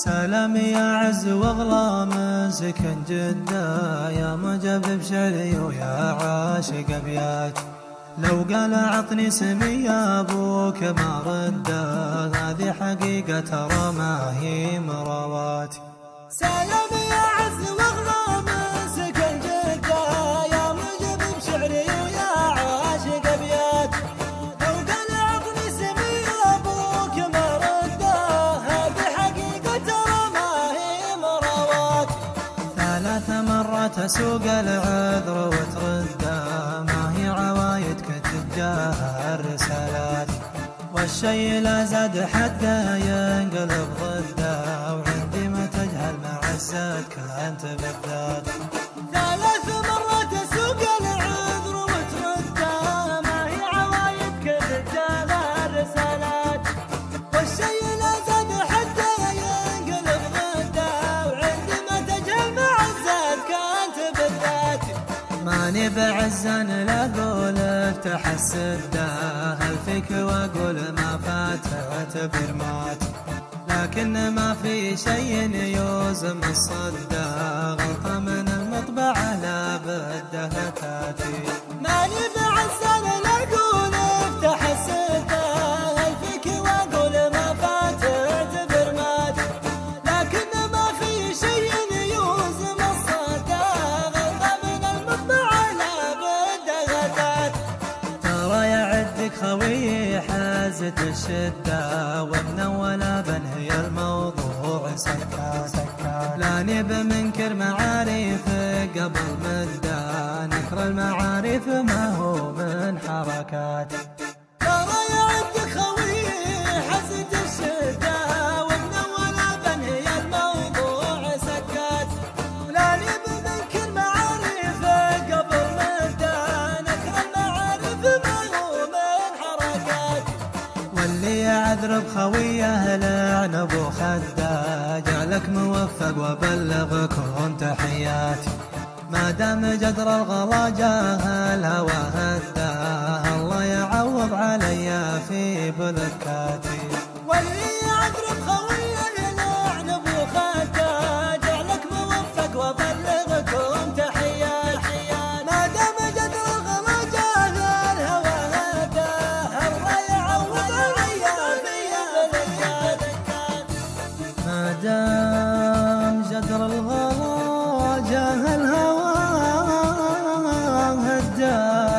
سلام يا عز واغلى مسكن جدة، يا مجب بشعري ويا عاشق ابيات. لو قال عطني اسمي يا ابوك ما رده، هذه حقيقة ترى ما هي مروات. سلام يا عز واغلى مسكن جدة، يا مجب بشعري ويا عاشق ابيات. لو قال عطني اسمي يا ابوك ما رده، هذه حقيقة ترى ما هي مروات. 3 مرات اسوق العذر وترده، ما هي عوايد كتب جاها الرسالات. والشي لا زاد حده ينقلب ضده، وعندي ما تجهل معزتك انت بالذات. 3 مرات اسوق العذر وترده، ما هي عوايد كتب جاها الرسالات. والشي لا زاد حده ينقلب ضده، وعندي ما تجهل معزتك انت بالذات. ماني بعزن لا اقول افتح السده، هل فيك واقول ما فات اعتبر مات. لكن ما في شيء يوزم الصده، غلطة من المطبعة لا بدها تاتي. ماني بعزن لا اقول افتح السده، هل فيك واقول ما فات اعتبر مات. لكن ما في شيء يوزم الصده، غلطة من المطبعة لا بدها تاتي. ترى يا عدك خوي حازت الشدة، ومن ولا بنهي الموضوع سكات. لاني بمنكر معاريفك قبل مدة، نكر المعارف ما هو من حركات. ترى يا عدك خوي حازت الشدة، ومن ولا بنهي الموضوع سكات. لاني بمنكر معاريفك قبل مدة، نكر المعارف ما هو من حركات. واللي يعذر بخويه لعنب وخده، جعلك موفق وبلغكم تحياتي. ما دام جدر الغلا جاه الهوى هده، الله يعوض علي في بذكاتي. واللي يعذر بخويه لعنب وخده، جعلك موفق وبلغكم تحياتي. ما دام جدر الغلا جاه الهوى هده، الله يعوض علي في بذكاتي. ما دام جدر الغلا جاه الهوى هده.